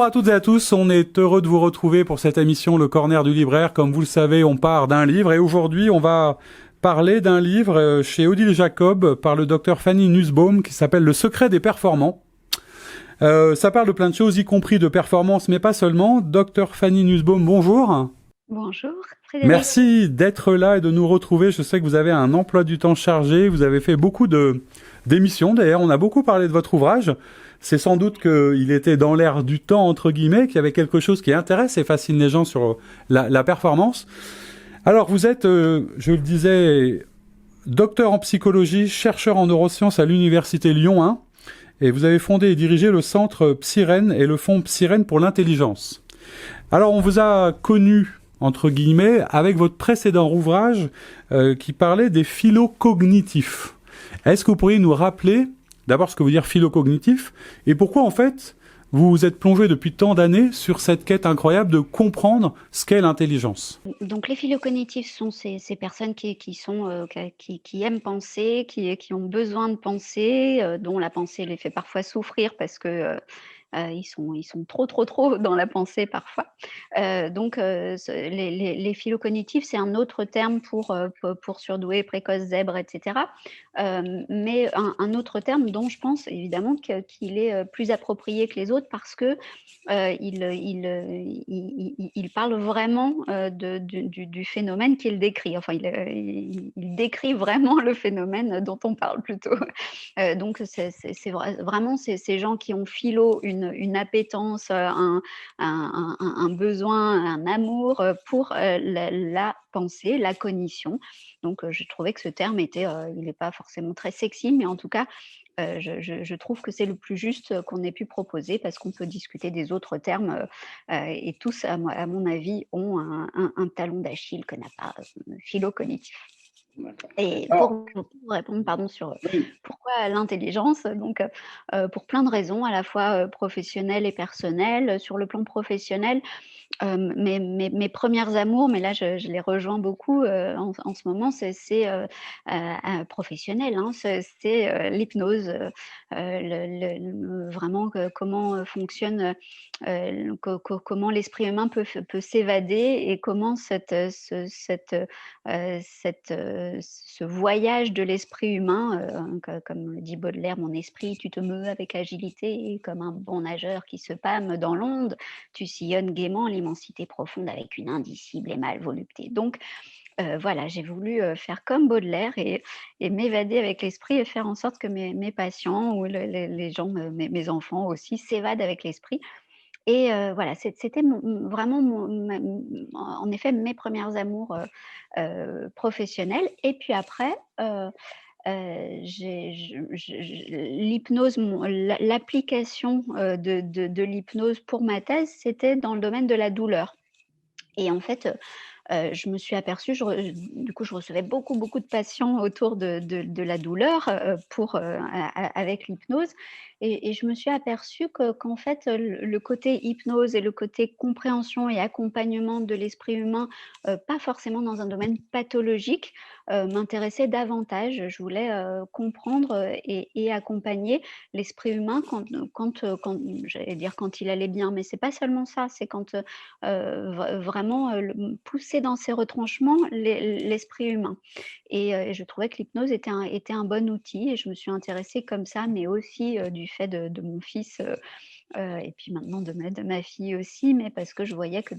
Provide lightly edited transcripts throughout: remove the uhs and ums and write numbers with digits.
Bonjour à toutes et à tous, on est heureux de vous retrouver pour cette émission Le Corner du Libraire. Comme vous le savez, on part d'un livre et aujourd'hui on va parler d'un livre chez Odile Jacob par le docteur Fanny Nussbaum qui s'appelle Le secret des performants. Ça parle de plein de choses, y compris de performance, mais pas seulement. Docteur Fanny Nussbaum, bonjour. Bonjour Frédéric. Merci d'être là et de nous retrouver. Je sais que vous avez un emploi du temps chargé, vous avez fait beaucoup d'émissions. D'ailleurs, on a beaucoup parlé de votre ouvrage. C'est sans doute qu'il était dans l'air du temps, entre guillemets, qu'il y avait quelque chose qui intéresse et fascine les gens sur la performance. Alors, vous êtes, je le disais, docteur en psychologie, chercheur en neurosciences à l'Université Lyon 1, et vous avez fondé et dirigé le centre Psyrène et le fonds Psyrène pour l'intelligence. Alors, on vous a connu, entre guillemets, avec votre précédent ouvrage qui parlait des phylocognitifs. Est-ce que vous pourriez nous rappeler d'abord ce que veut dire phylocognitif et pourquoi en fait vous vous êtes plongé depuis tant d'années sur cette quête incroyable de comprendre ce qu'est l'intelligence? Donc les phylocognitifs sont ces personnes qui aiment penser, qui ont besoin de penser, dont la pensée les fait parfois souffrir parce que ils sont trop dans la pensée parfois. Les phylocognitifs, c'est un autre terme pour surdoués, précoces, zèbres, et cetera. Mais un autre terme dont je pense évidemment qu'il est plus approprié que les autres parce que il parle vraiment du phénomène qu'il décrit. Enfin, il décrit vraiment le phénomène dont on parle plutôt. Donc c'est vraiment ces gens qui ont philo une appétence, un besoin, un amour pour la pensée, la cognition. Donc je trouvais que ce terme il n'est pas forcément très sexy, mais en tout cas, je trouve que c'est le plus juste qu'on ait pu proposer parce qu'on peut discuter des autres termes et tous, à mon avis, ont un talon d'Achille que n'a pas philo-cognitif. D'accord. Et Alors, pour répondre, pardon, sur oui, pourquoi l'intelligence, donc pour plein de raisons, à la fois professionnelles et personnelles. Sur le plan professionnel, mes premières amours, mais là je les rejoins beaucoup, en ce moment, professionnel, hein. L'hypnose, vraiment comment fonctionne, comment l'esprit humain peut s'évader et comment ce voyage de l'esprit humain, comme le dit Baudelaire: «Mon esprit, tu te meus avec agilité, comme un bon nageur qui se pâme dans l'onde. Tu sillonnes gaiement l'immensité profonde avec une indicible et mâle volupté». Donc voilà, j'ai voulu, faire comme Baudelaire et m'évader avec l'esprit et faire en sorte que mes patients ou les gens, mes enfants aussi s'évadent avec l'esprit et voilà, c'était vraiment en effet mes premières amours, professionnelles et puis après, j'ai je l'hypnose, l'application, de l'hypnose pour ma thèse, c'était dans le domaine de la douleur et en fait, je me suis aperçue, du coup, je recevais beaucoup de patients autour de la douleur, avec l'hypnose et je me suis aperçue qu'en fait, le côté hypnose et le côté compréhension et accompagnement de l'esprit humain, pas forcément dans un domaine pathologique, m'intéressait davantage. Je voulais, comprendre, et accompagner l'esprit humain quand j'allais dire quand il allait bien, mais c'est pas seulement ça, c'est quand, vraiment, pousser dans ses retranchements l'esprit humain et je trouvais que l'hypnose était un bon outil et je me suis intéressée comme ça, mais aussi, du fait de mon fils, et puis maintenant de ma fille aussi, mais parce que je voyais que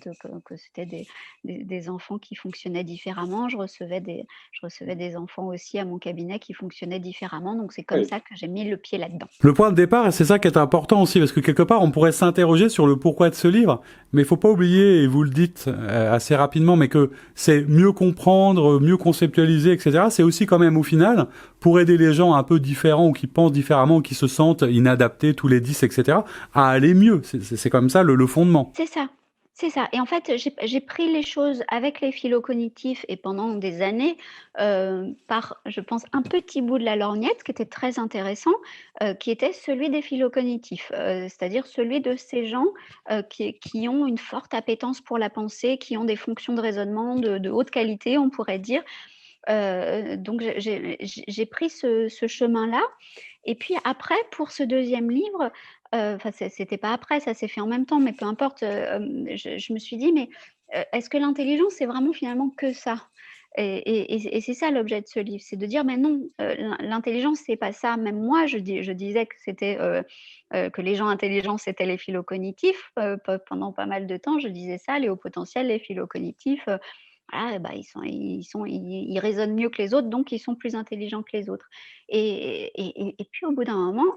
c'était des enfants qui fonctionnaient différemment. Je recevais des enfants aussi à mon cabinet qui fonctionnaient différemment, donc c'est comme oui. ça que j'ai mis le pied là-dedans. Le point de départ, et c'est ça qui est important aussi, parce que quelque part, on pourrait s'interroger sur le pourquoi de ce livre, mais il faut pas oublier, et vous le dites assez rapidement, mais que c'est mieux comprendre, mieux conceptualiser, etc. C'est aussi quand même, au final, pour aider les gens un peu différents, ou qui pensent différemment, ou qui se sentent inadaptés, tous les 10, etc., à aller mieux. C'est comme ça le fondement. C'est ça, c'est ça et en fait, j'ai pris les choses avec les phylocognitifs et pendant des années, par, je pense, un petit bout de la lorgnette qui était très intéressant, qui était celui des phylocognitifs, c'est-à-dire celui de ces gens, qui ont une forte appétence pour la pensée, qui ont des fonctions de raisonnement de haute qualité, on pourrait dire. Donc j'ai pris ce chemin-là et puis après pour ce deuxième livre, enfin c'était pas après, ça s'est fait en même temps, mais peu importe, je me suis dit: «Mais, est-ce que l'intelligence, c'est vraiment finalement que ça?» Et c'est ça l'objet de ce livre, c'est de dire: «Mais non, l'intelligence, c'est pas ça». Même moi, je disais que c'était, que les gens intelligents, c'était les philocognitifs, pendant pas mal de temps, je disais ça, les hauts potentiels, les philocognitifs, voilà, bah, ils raisonnent mieux que les autres, donc ils sont plus intelligents que les autres. Et puis au bout d'un moment,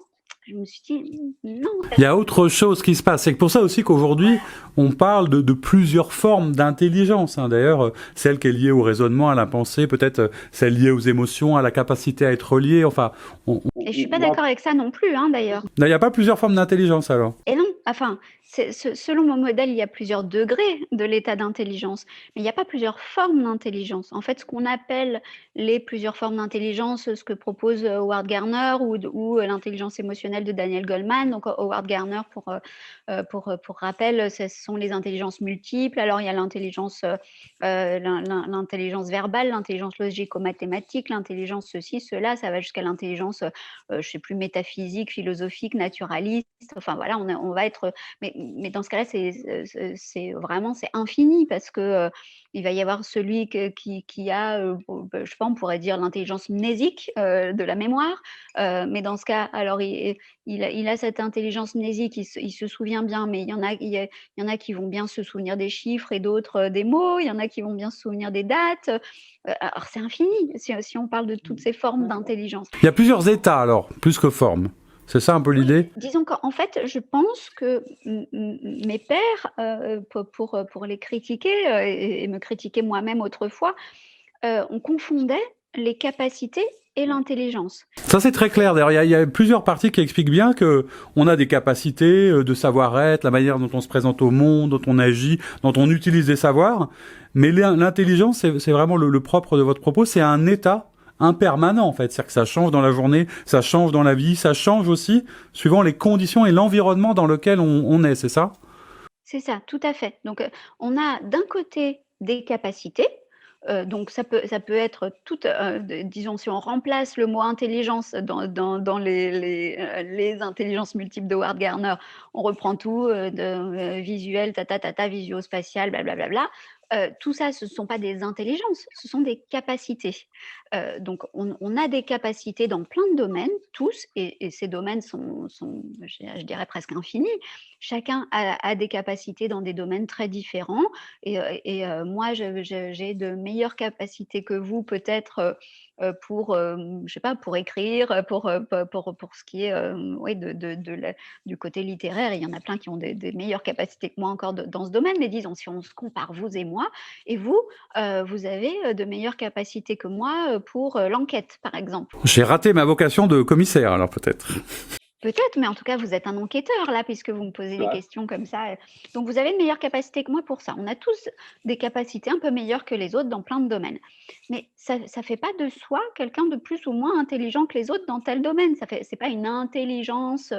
je me suis dit: «Non, Il y a autre chose qui se passe. C'est pour ça aussi qu'aujourd'hui, on parle de plusieurs formes d'intelligence, hein. D'ailleurs, celle qui est liée au raisonnement, à la pensée, peut-être celle liée aux émotions, à la capacité à être relié. Enfin, et je suis pas d'accord avec ça non plus, hein, d'ailleurs. il n'y a pas plusieurs formes d'intelligence alors. Et non, enfin, selon mon modèle, il y a plusieurs degrés de l'état d'intelligence, mais il n'y a pas plusieurs formes d'intelligence. En fait, ce qu'on appelle les plusieurs formes d'intelligence, ce que propose Howard Gardner ou l'intelligence émotionnelle de Daniel Goleman. Donc, Howard Gardner, pour rappel, ce sont les intelligences multiples. Alors, il y a l'intelligence verbale, l'intelligence logico-mathématique, l'intelligence ceci, cela, ça va jusqu'à l'intelligence, je sais plus, métaphysique, philosophique, naturaliste. Enfin voilà, on va être, mais dans ce cas-là, c'est vraiment c'est infini parce que, il va y avoir celui qui a, je sais pas, on pourrait dire l'intelligence mnésique, de la mémoire, mais dans ce cas, alors il a cette intelligence mnésique, il se souvient bien, mais il y en a qui vont bien se souvenir des chiffres et d'autres, des mots. Il y en a qui vont bien se souvenir des dates, alors c'est infini si on parle de toutes ces formes d'intelligence. Il y a plusieurs états alors, plus que formes. C'est ça un peu Oui, l'idée? disons qu'en fait, je pense que mes pairs, pour les critiquer, et me critiquer moi-même autrefois, on confondait les capacités et l'intelligence. Ça c'est très clair. D'ailleurs, il y a plusieurs parties qui expliquent bien que on a des capacités de savoir-être, la manière dont on se présente au monde, dont on agit, dont on utilise des savoirs. Mais l'intelligence, c'est vraiment le propre de votre propos, c'est un état impermanent en fait. C'est-à-dire que ça change dans la journée, ça change dans la vie, ça change aussi suivant les conditions et l'environnement dans lequel on est, c'est ça? C'est ça, tout à fait. Donc, on a d'un côté des capacités, donc ça peut être toute, disons si on remplace le mot intelligence dans les intelligences multiples de Howard Gardner, on reprend tout, visuel, visio-spatial, blablabla. Tout ça, ce ne sont pas des intelligences, ce sont des capacités. Donc on a des capacités dans plein de domaines, tous, et ces domaines sont je dirais presque infinis. Chacun a des capacités dans des domaines très différents, moi j'ai de meilleures capacités que vous peut-être, pour, je sais pas, pour écrire, pour ce qui est, oui, du côté littéraire. Il y en a plein qui ont des meilleures capacités que moi encore dans ce domaine, mais disons si on se compare, vous et moi, et vous, vous avez, de meilleures capacités que moi, pour, l'enquête, par exemple. J'ai raté ma vocation de commissaire alors peut-être. Peut-être, mais en tout cas, vous êtes un enquêteur là, puisque vous me posez des questions comme ça, donc vous avez une meilleure capacité que moi pour ça. On a tous des capacités un peu meilleures que les autres dans plein de domaines. Mais ça fait pas de soi quelqu'un de plus ou moins intelligent que les autres dans tel domaine. C'est pas une intelligence,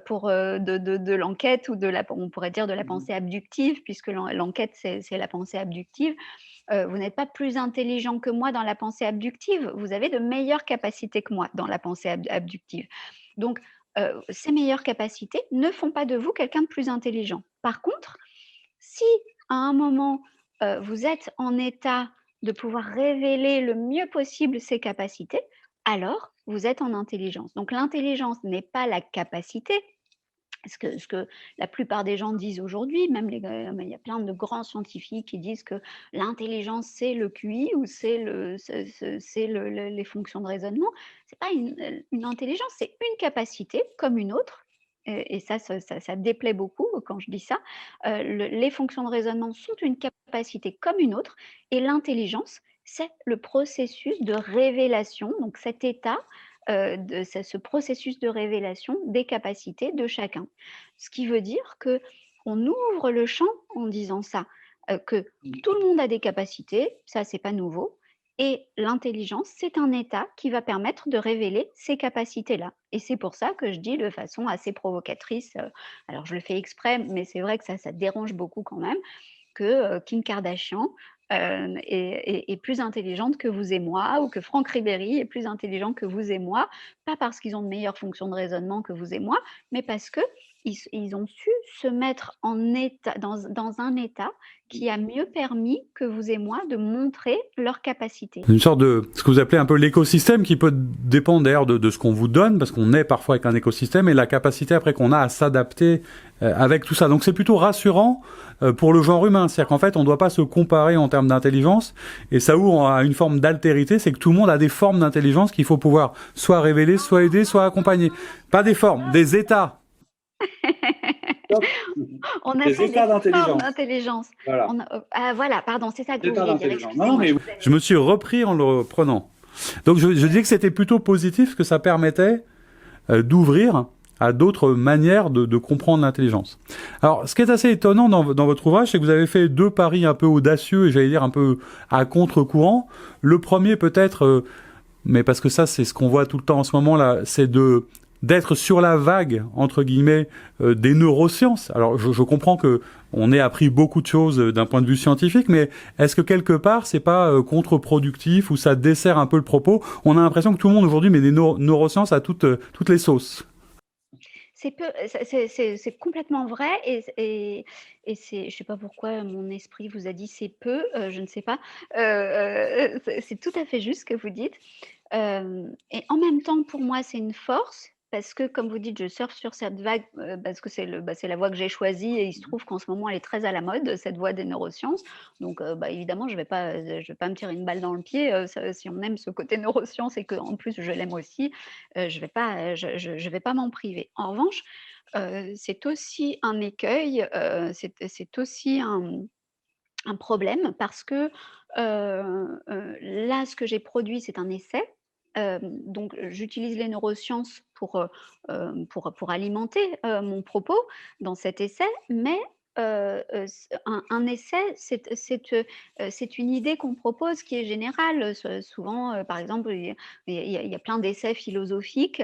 pour, de l'enquête ou on pourrait dire de la pensée abductive, puisque l'enquête, c'est la pensée abductive. Vous n'êtes pas plus intelligent que moi dans la pensée abductive. Vous avez de meilleures capacités que moi dans la pensée abductive. Donc, ces meilleures capacités ne font pas de vous quelqu'un de plus intelligent. Par contre, si à un moment, vous êtes en état de pouvoir révéler le mieux possible ces capacités, alors vous êtes en intelligence. Donc l'intelligence n'est pas la capacité, ce que la plupart des gens disent aujourd'hui, même il y a plein de grands scientifiques qui disent que l'intelligence, c'est le QI ou c'est les fonctions de raisonnement. C'est pas une intelligence, c'est une capacité comme une autre, et ça déplaît beaucoup quand je dis ça. Les fonctions de raisonnement sont une capacité comme une autre, et l'intelligence, c'est le processus de révélation, donc cet état, ce processus de révélation des capacités de chacun. Ce qui veut dire que on ouvre le champ en disant ça, que tout le monde a des capacités, ça c'est pas nouveau, et l'intelligence, c'est un état qui va permettre de révéler ces capacités-là. Et c'est pour ça que je dis de façon assez provocatrice, alors je le fais exprès, mais c'est vrai que ça dérange beaucoup quand même, que Kim Kardashian est plus intelligente que vous et moi, ou que Franck Ribéry est plus intelligent que vous et moi, pas parce qu'ils ont de meilleures fonctions de raisonnement que vous et moi, mais parce que ils ont su se mettre en état, dans un état qui a mieux permis que vous et moi de montrer leurs capacités. Une sorte de, ce que vous appelez un peu l'écosystème qui peut dépendre d'ailleurs de ce qu'on vous donne, parce qu'on est parfois avec un écosystème, et la capacité après qu'on a à s'adapter avec tout ça. Donc c'est plutôt rassurant pour le genre humain. C'est-à-dire qu'en fait, on ne doit pas se comparer en termes d'intelligence, et ça ouvre à une forme d'altérité, c'est que tout le monde a des formes d'intelligence qu'il faut pouvoir soit révéler, soit aider, soit accompagner. Pas des formes, des états. On a des fait états des formes d'intelligence. Voilà. Voilà, pardon, c'est ça que vous vouliez dire. Non, mais je me suis repris en le reprenant. Donc je disais que c'était plutôt positif, que ça permettait d'ouvrir à d'autres manières de comprendre l'intelligence. Alors, ce qui est assez étonnant dans votre ouvrage, c'est que vous avez fait 2 paris un peu audacieux, et j'allais dire un peu à contre-courant. Le premier peut-être, mais parce que ça c'est ce qu'on voit tout le temps en ce moment là, c'est d'être sur la vague, entre guillemets, des neurosciences. Alors, je comprends que on ait appris beaucoup de choses d'un point de vue scientifique, mais est-ce que quelque part, c'est pas contre-productif ou ça dessert un peu le propos? On a l'impression que tout le monde aujourd'hui met des neurosciences à toutes les sauces. C'est complètement vrai, et c'est, je sais pas pourquoi mon esprit vous a dit c'est peu, je ne sais pas. C'est tout à fait juste ce que vous dites. Et en même temps, pour moi, c'est une force parce que, comme vous dites, je surfe sur cette vague, parce que c'est la voie que j'ai choisie, et il se trouve qu'en ce moment, elle est très à la mode, cette voie des neurosciences. Donc, évidemment, je vais pas me tirer une balle dans le pied, si on aime ce côté neurosciences et qu'en plus je l'aime aussi, je vais pas m'en priver. En revanche, c'est aussi un écueil, c'est aussi un problème parce que, là, ce que j'ai produit, c'est un essai. Donc j'utilise les neurosciences pour alimenter, mon propos dans cet essai, mais un essai, c'est une idée qu'on propose qui est générale. Souvent, par exemple, il y a plein d'essais philosophiques,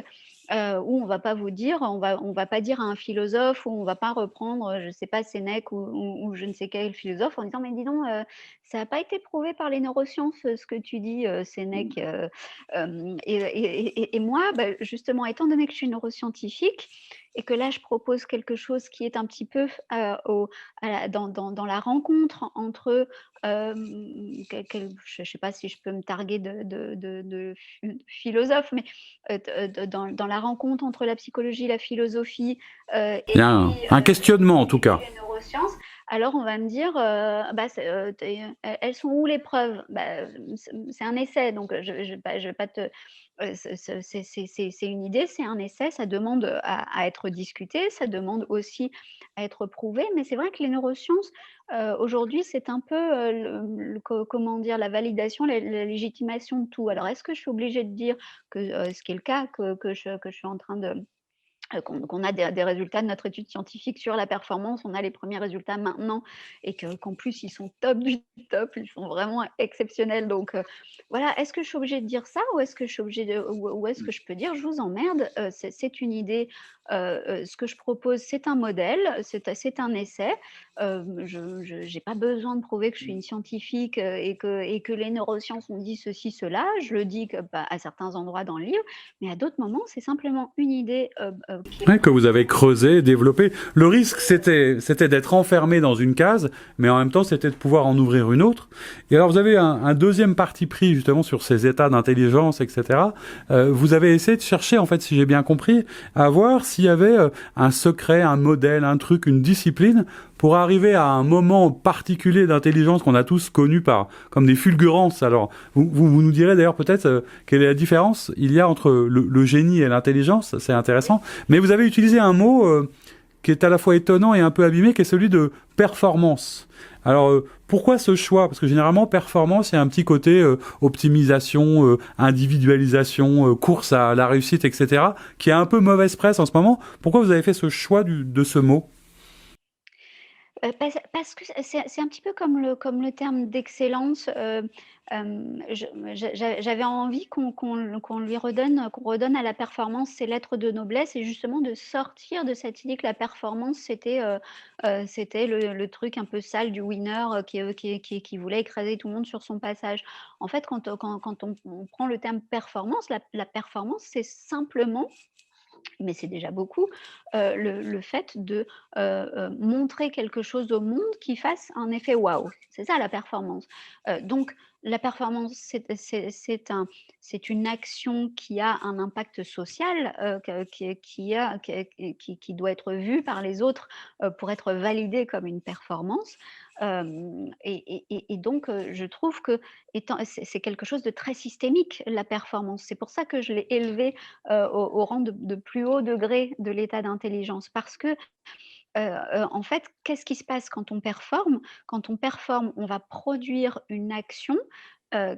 où on va pas vous dire, on va pas dire à un philosophe, ou on va pas reprendre, je sais pas, Sénèque ou je ne sais quel philosophe en disant: «Mais dis donc, ça a pas été prouvé par les neurosciences, ce que tu dis, Sénèque». Et moi, justement, étant donné que je suis neuroscientifique et que là, je propose quelque chose qui est un petit peu dans la rencontre entre, je ne sais pas si je peux me targuer de philosophe, mais dans la rencontre entre la psychologie, la philosophie, et Il y a un questionnement en tout cas. les neurosciences. Alors on va me dire, elles sont où les preuves? C'est un essai, donc je vais pas te c'est une idée, c'est un essai, ça demande à être discuté, ça demande aussi à être prouvé. Mais c'est vrai que les neurosciences, aujourd'hui, c'est un peu, comment dire? La validation, la légitimation de tout. Alors est-ce que je suis obligée de dire que, ce qui est le cas, que je suis en train de qu'on a des résultats de notre étude scientifique sur la performance, on a les premiers résultats maintenant, et qu'en plus ils sont top du top, ils sont vraiment exceptionnels. Donc voilà, est-ce que je suis obligée de dire ça, ou est-ce que je suis obligée ou est-ce que je peux dire: «Je vous emmerde, c'est une idée, ce que je propose, c'est un modèle, c'est un essai, je j'ai pas besoin de prouver que je suis une scientifique, et que les neurosciences ont dit ceci, cela». Je le dis à certains endroits dans le livre, mais à d'autres moments, c'est simplement une idée, Ouais, que vous avez creusé, développé. Le risque, c'était d'être enfermé dans une case, mais en même temps, c'était de pouvoir en ouvrir une autre. Et alors, vous avez un deuxième parti pris, justement, sur ces états d'intelligence, etc. Vous avez essayé de chercher, en fait, si j'ai bien compris, à voir s'il y avait un secret, un modèle, un truc, une discipline, pour arriver à un moment particulier d'intelligence qu'on a tous connu comme des fulgurances. Alors, vous nous direz d'ailleurs peut-être quelle est la différence il y a entre le génie et l'intelligence, c'est intéressant. Mais vous avez utilisé un mot qui est à la fois étonnant et un peu abîmé, qui est celui de performance. Alors, pourquoi ce choix? Parce que généralement, performance, il y a un petit côté optimisation, individualisation, course à la réussite, etc., qui a un peu mauvaise presse en ce moment. Pourquoi vous avez fait ce choix de ce mot? Parce que c'est un petit peu comme le terme d'excellence, j'avais envie qu'on lui redonne qu'on redonne à la performance ses lettres de noblesse et justement de sortir de cette idée que la performance c'était le truc un peu sale du winner, qui voulait écraser tout le monde sur son passage. En fait, quand on prend le terme performance, la performance, c'est simplement, mais c'est déjà beaucoup, le fait de, montrer quelque chose au monde qui fasse un effet waouh. C'est ça la performance. Donc la performance, c'est une action qui a un impact social, qui doit être vue par les autres, pour être validée comme une performance. Et donc, je trouve que c'est quelque chose de très systémique, la performance. C'est pour ça que je l'ai élevé au rang de plus haut degré de l'état d'intelligence. Parce que, en fait, qu'est-ce qui se passe quand on performe? Quand on performe, on va produire une action,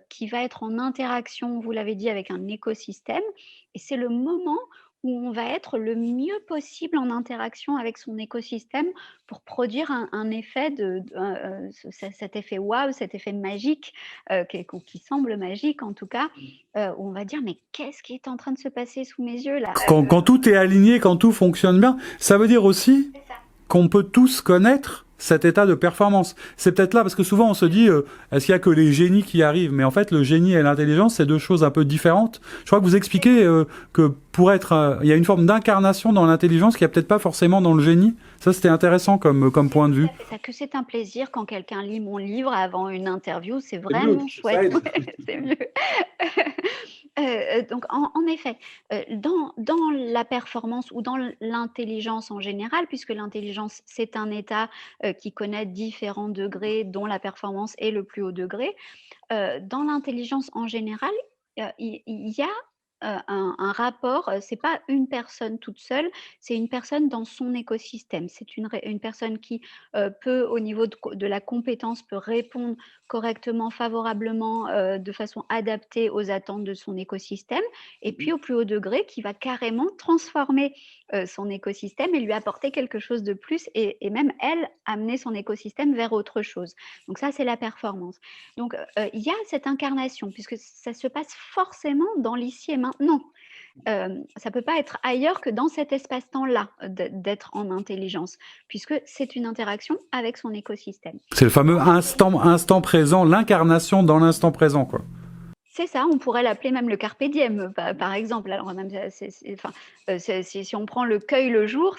qui va être en interaction, vous l'avez dit, avec un écosystème et c'est le moment où on va être le mieux possible en interaction avec son écosystème pour produire un effet cet effet waouh, cet effet magique, qui semble magique en tout cas, où on va dire: «Mais qu'est-ce qui est en train de se passer sous mes yeux là?» Quand tout est aligné, quand tout fonctionne bien, ça veut dire aussi C'est ça. qu'on peut tous connaître cet état de performance. C'est peut-être là, parce que souvent on se dit, est-ce qu'il y a que les génies qui arrivent? Mais en fait, le génie et l'intelligence, c'est deux choses un peu différentes. Je crois que vous expliquez que pour être... il y a une forme d'incarnation dans l'intelligence qu'il n'y a peut-être pas forcément dans le génie. Ça, c'était intéressant comme point de vue. Que c'est un plaisir quand quelqu'un lit mon livre avant une interview, c'est C'est mieux, vraiment ça chouette. aide. Ouais, c'est mieux. Donc en effet, dans la performance ou dans l'intelligence en général, puisque l'intelligence, c'est un état, qui connaît différents degrés, dont la performance est le plus haut degré. Dans l'intelligence en général, il y a, un rapport, c'est pas une personne toute seule, c'est une personne dans son écosystème. C'est une personne qui, peut au niveau de la compétence, peut répondre correctement, favorablement, de façon adaptée aux attentes de son écosystème et puis au plus haut degré qui va carrément transformer, son écosystème et lui apporter quelque chose de plus et même elle, amener son écosystème vers autre chose. Donc ça, c'est la performance. Donc, il y a cette incarnation puisque ça se passe forcément dans l'ici et maintenant. Ça peut pas être ailleurs que dans cet espace-temps-là, d'être en intelligence, puisque c'est une interaction avec son écosystème. C'est le fameux instant présent, l'incarnation dans l'instant présent, quoi. C'est ça, on pourrait l'appeler même le carpe diem, par exemple. Alors même, enfin, si on prend le cueille le jour,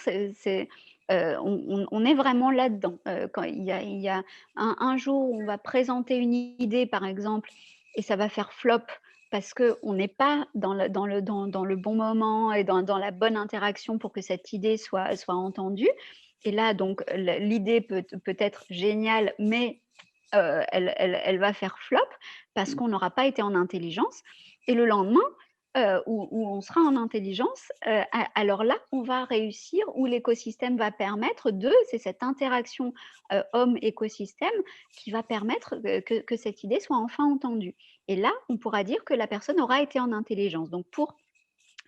on est vraiment là-dedans. Quand il y a un jour où on va présenter une idée, par exemple, et ça va faire flop parce qu'on n'est pas dans le bon moment et dans la bonne interaction pour que cette idée soit entendue. Et là, donc, l'idée peut être géniale, mais elle va faire flop parce qu'on n'aura pas été en intelligence. Et le lendemain, où on sera en intelligence, alors là, on va réussir, où l'écosystème va permettre c'est cette interaction homme-écosystème qui va permettre que cette idée soit enfin entendue. Et là, on pourra dire que la personne aura été en intelligence. Donc, pour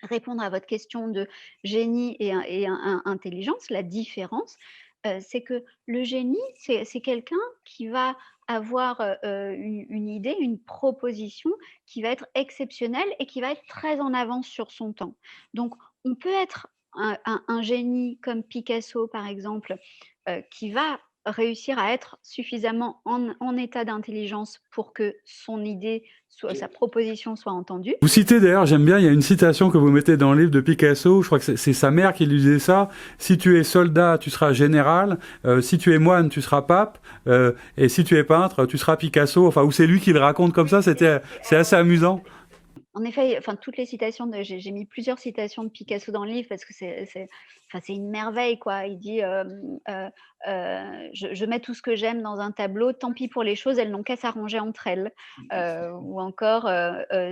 répondre à votre question de génie et intelligence, la différence, c'est que le génie, c'est quelqu'un qui va avoir une idée, une proposition qui va être exceptionnelle et qui va être très en avance sur son temps. Donc, on peut être un génie comme Picasso, par exemple, qui va réussir à être suffisamment en état d'intelligence pour que son idée, sa proposition soit entendue. Vous citez d'ailleurs, j'aime bien, il y a une citation que vous mettez dans le livre de Picasso, je crois que c'est sa mère qui lui disait ça: si tu es soldat, tu seras général, si tu es moine, tu seras pape, et si tu es peintre, tu seras Picasso. Enfin, ou c'est lui qui le raconte comme ça, c'est assez amusant. En effet, enfin, toutes les citations j'ai mis plusieurs citations de Picasso dans le livre parce que enfin, c'est une merveille, quoi. Il dit, «Je mets tout ce que j'aime dans un tableau, tant pis pour les choses, elles n'ont qu'à s'arranger entre elles». Ou encore,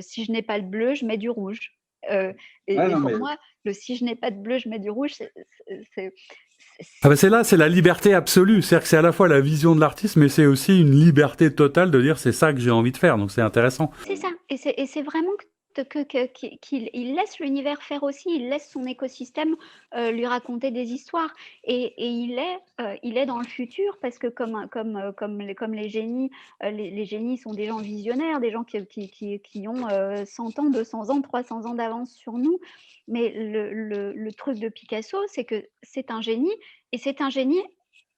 «Si je n'ai pas de bleu, je mets du rouge». Ouais, Et non, pour mais... moi, le «si je n'ai pas de bleu, je mets du rouge», c'est Ah ben c'est là, c'est la liberté absolue. C'est-à-dire que c'est à la fois la vision de l'artiste, mais c'est aussi une liberté totale de dire c'est ça que j'ai envie de faire. Donc c'est intéressant. c'est ça et c'est vraiment qu'il laisse l'univers faire aussi, il laisse son écosystème lui raconter des histoires. Et il est dans le futur parce que comme les génies, les génies sont des gens visionnaires, des gens qui ont 100 ans, 200 ans, 300 ans d'avance sur nous. Mais le truc de Picasso, c'est que c'est un génie, et c'est un génie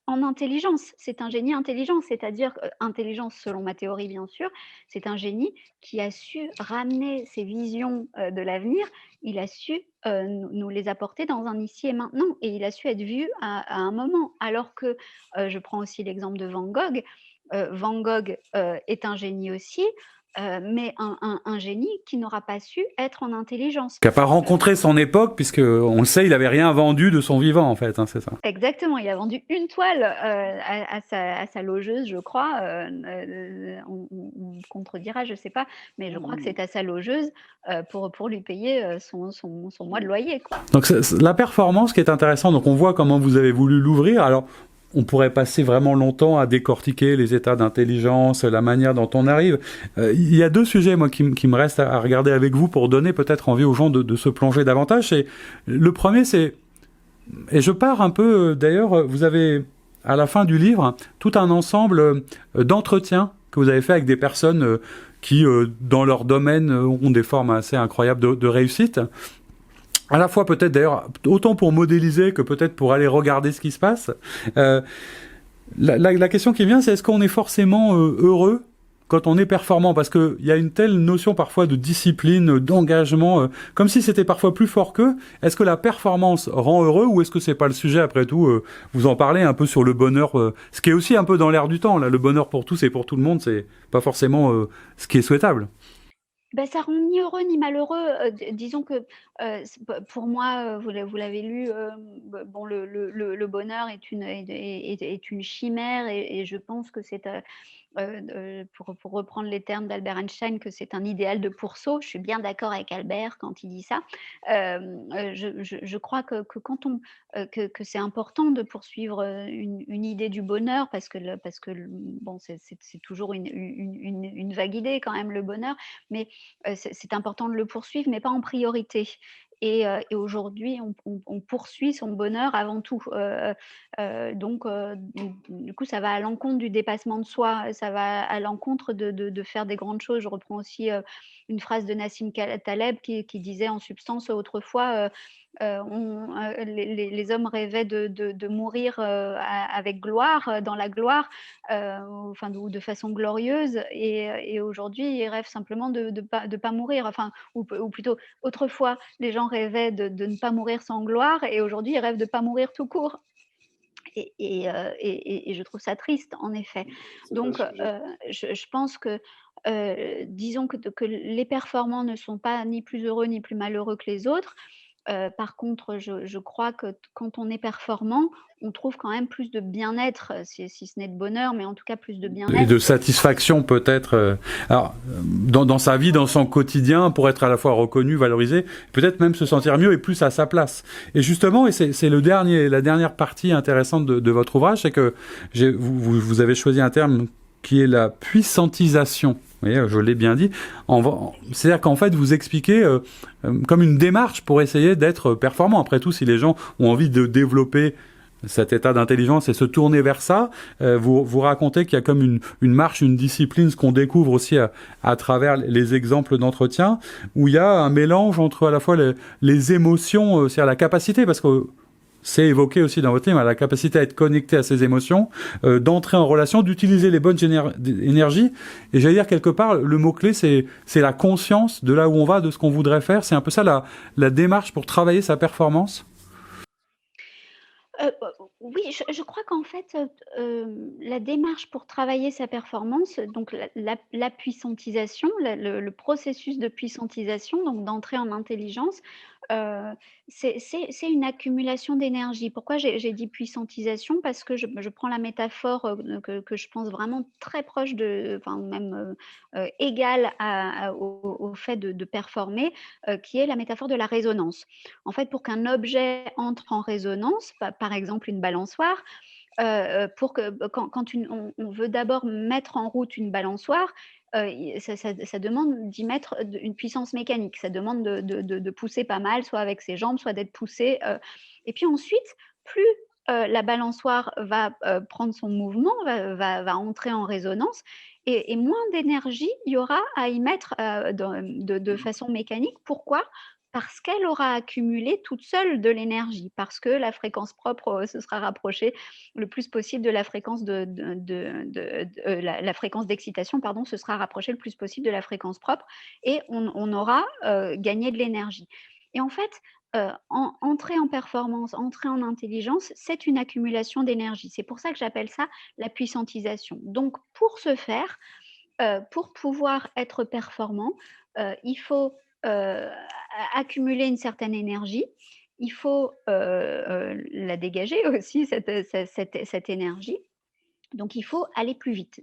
en intelligence. C'est un génie intelligent, c'est-à-dire intelligence selon ma théorie bien sûr, c'est un génie qui a su ramener ses visions de l'avenir, il a su nous les apporter dans un ici et maintenant, et il a su être vu à un moment. Alors que je prends aussi l'exemple de Van Gogh. Van Gogh est un génie aussi, mais un génie qui n'aura pas su être en intelligence. Qui n'a pas rencontré son époque, puisque on le sait, il avait rien vendu de son vivant, en fait, hein, c'est ça. Exactement, il a vendu une toile à sa logeuse, je crois. On me contredira, je ne sais pas, mais je crois que c'est à sa logeuse pour lui payer son mois de loyer, quoi. Donc la performance qui est intéressante, donc on voit comment vous avez voulu l'ouvrir. Alors on pourrait passer vraiment longtemps à décortiquer les états d'intelligence, la manière dont on arrive. Il y a deux sujets, moi, qui me restent à regarder avec vous pour donner peut-être envie aux gens de se plonger davantage. Et le premier, c'est... Et je pars un peu... D'ailleurs, vous avez, à la fin du livre, tout un ensemble d'entretiens que vous avez fait avec des personnes qui, dans leur domaine, ont des formes assez incroyables de réussite. À la fois peut-être d'ailleurs, autant pour modéliser que peut-être pour aller regarder ce qui se passe. La question qui vient, c'est est-ce qu'on est forcément heureux quand on est performant? Parce qu'il y a une telle notion parfois de discipline, d'engagement, comme si c'était parfois plus fort qu'eux. Est-ce que la performance rend heureux ou est-ce que c'est pas le sujet après tout? Vous en parlez un peu sur le bonheur, ce qui est aussi un peu dans l'air du temps. Là, le bonheur pour tous et pour tout le monde, c'est pas forcément ce qui est souhaitable. Ben, ça rend ni heureux ni malheureux. Disons que pour moi, vous l'avez lu, bon, le bonheur est une chimère, et je pense que c'est pour reprendre les termes d'Albert Einstein, que c'est un idéal de pourceau. Je suis bien d'accord avec Albert quand il dit ça. Je crois que quand que c'est important de poursuivre une idée du bonheur, parce que bon, c'est toujours une vague idée quand même, le bonheur, mais c'est important de le poursuivre, mais pas en priorité. Et aujourd'hui, on poursuit son bonheur avant tout. Donc, du coup, ça va à l'encontre du dépassement de soi, ça va à l'encontre de faire des grandes choses. Je reprends aussi une phrase de Nassim Taleb qui disait en substance autrefois, les hommes rêvaient de mourir avec gloire, dans la gloire, enfin, ou de façon glorieuse, et aujourd'hui, ils rêvent simplement de pas mourir. Enfin, ou plutôt, autrefois, les gens rêvaient de ne pas mourir sans gloire, et aujourd'hui, ils rêvent de ne pas mourir tout court. Et je trouve ça triste, en effet. Donc, je pense que, disons que les performants ne sont pas ni plus heureux ni plus malheureux que les autres. Par contre, je crois que quand on est performant, on trouve quand même plus de bien-être, si ce n'est de bonheur, mais en tout cas plus de bien-être. Et de satisfaction peut-être. Alors, dans sa vie, dans son quotidien, pour être à la fois reconnu, valorisé, peut-être même se sentir mieux et plus à sa place. Et justement, et c'est la dernière partie intéressante de votre ouvrage, c'est que vous avez choisi un terme qui est la puissantisation. Vous voyez, je l'ai bien dit. C'est-à-dire qu'en fait, vous expliquez comme une démarche pour essayer d'être performant. Après tout, si les gens ont envie de développer cet état d'intelligence et se tourner vers ça, vous racontez qu'il y a comme une marche, une discipline, ce qu'on découvre aussi à travers les exemples d'entretien, où il y a un mélange entre à la fois les émotions, c'est-à-dire la capacité, parce que c'est évoqué aussi dans votre livre, la capacité à être connecté à ses émotions, d'entrer en relation, d'utiliser les bonnes énergies. Et j'allais dire quelque part, le mot-clé, c'est la conscience de là où on va, de ce qu'on voudrait faire. C'est un peu ça la démarche pour travailler sa performance. Oui, je crois qu'en fait, la démarche pour travailler sa performance, donc la puissantisation, le processus de puissantisation, donc d'entrer en intelligence, c'est une accumulation d'énergie. Pourquoi j'ai dit puissantisation? Parce que je prends la métaphore, que je pense vraiment très proche enfin même, égale au fait de performer, qui est la métaphore de la résonance. En fait, pour qu'un objet entre en résonance, par exemple une balançoire, pour que quand on veut d'abord mettre en route une balançoire, ça demande d'y mettre une puissance mécanique. Ça demande de pousser pas mal, soit avec ses jambes, soit d'être poussé. Et puis ensuite, plus la balançoire va prendre son mouvement, va entrer en résonance, et moins d'énergie il y aura à y mettre de façon mécanique. Pourquoi? Parce qu'elle aura accumulé toute seule de l'énergie, parce que la fréquence propre se sera rapprochée le plus possible de la fréquence la fréquence d'excitation, pardon, se sera rapprochée le plus possible de la fréquence propre, et on aura gagné de l'énergie. Et en fait, entrer en performance, entrer en intelligence, c'est une accumulation d'énergie. C'est pour ça que j'appelle ça la puissantisation. Donc, pour ce faire, pour pouvoir être performant, il faut accumuler une certaine énergie. Il faut la dégager aussi, cette énergie. Donc, il faut aller plus vite.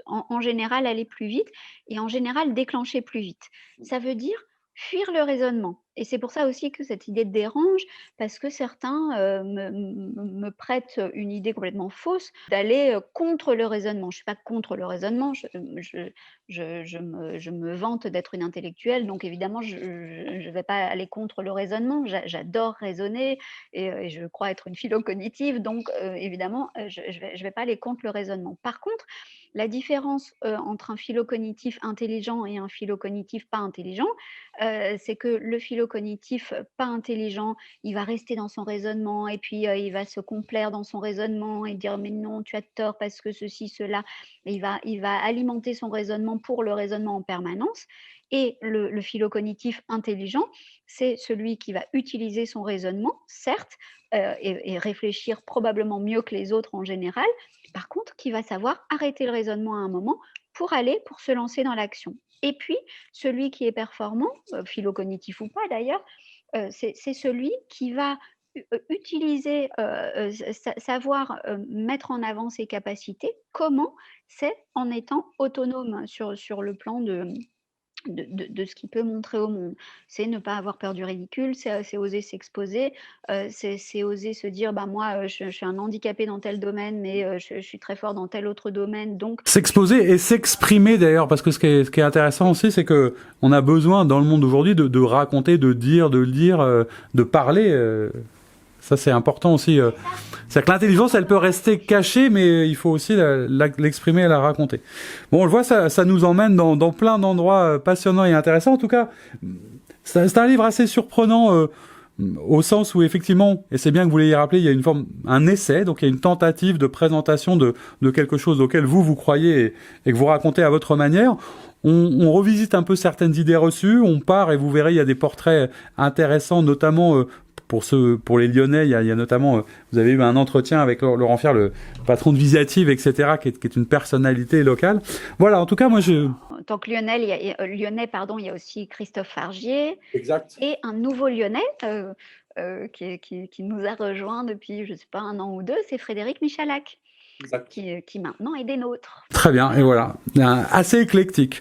En général, aller plus vite, et en général, déclencher plus vite. Ça veut dire fuir le raisonnement. Et c'est pour ça aussi que cette idée dérange, parce que certains me prêtent une idée complètement fausse d'aller contre le raisonnement. Je ne suis pas contre le raisonnement, je me vante d'être une intellectuelle, donc évidemment, je ne vais pas aller contre le raisonnement. J'adore raisonner, et je crois être une philo-cognitive, donc évidemment, je ne vais pas aller contre le raisonnement. Par contre, la différence entre un philo-cognitif intelligent et un philo-cognitif pas intelligent, c'est que le philo-cognitif pas intelligent, il va rester dans son raisonnement, et puis il va se complaire dans son raisonnement et dire mais non, tu as tort parce que ceci, cela. Et il va alimenter son raisonnement pour le raisonnement en permanence. Et le philo-cognitif intelligent, c'est celui qui va utiliser son raisonnement, certes, et réfléchir probablement mieux que les autres en général, par contre, qui va savoir arrêter le raisonnement à un moment pour se lancer dans l'action. Et puis, celui qui est performant, philo-cognitif ou pas d'ailleurs, c'est celui qui va utiliser, savoir mettre en avant ses capacités. Comment? C'est en étant autonome sur le plan de ce qu'il peut montrer au monde. C'est ne pas avoir peur du ridicule, c'est oser s'exposer, c'est oser se dire bah moi je suis un handicapé dans tel domaine, mais je suis très fort dans tel autre domaine, donc S'exposer et s'exprimer d'ailleurs, parce que ce qui est intéressant aussi, c'est que on a besoin dans le monde d'aujourd'hui de raconter, de dire, de lire, de parler. Ça, c'est important aussi. C'est-à-dire que l'intelligence, elle peut rester cachée, mais il faut aussi l'exprimer et la raconter. Bon, on le voit, ça nous emmène dans plein d'endroits passionnants et intéressants. En tout cas, c'est un livre assez surprenant au sens où, effectivement, et c'est bien que vous l'ayez rappelé, il y a un essai, donc il y a une tentative de présentation de quelque chose auquel vous croyez et que vous racontez à votre manière. On revisite un peu certaines idées reçues, on part et vous verrez, il y a des portraits intéressants, notamment pour les Lyonnais, il y a notamment, vous avez eu un entretien avec Laurent Fier, le patron de Visiative, etc., qui est une personnalité locale. Voilà, en tout cas, moi, En tant que Lyonnais, il y a aussi Christophe Fargier. Exact. Et un nouveau Lyonnais qui nous a rejoints depuis, je ne sais pas, 1 an ou 2, c'est Frédéric Michalak, qui maintenant est des nôtres. Très bien, et voilà, assez éclectique.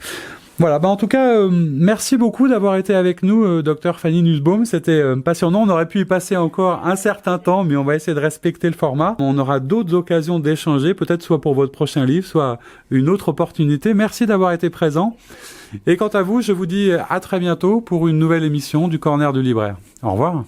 Voilà, en tout cas, merci beaucoup d'avoir été avec nous, Dr Fanny Nussbaum. C'était passionnant. On aurait pu y passer encore un certain temps, mais on va essayer de respecter le format. On aura d'autres occasions d'échanger, peut-être soit pour votre prochain livre, soit une autre opportunité. Merci d'avoir été présent. Et quant à vous, je vous dis à très bientôt pour une nouvelle émission du Corner du Libraire. Au revoir.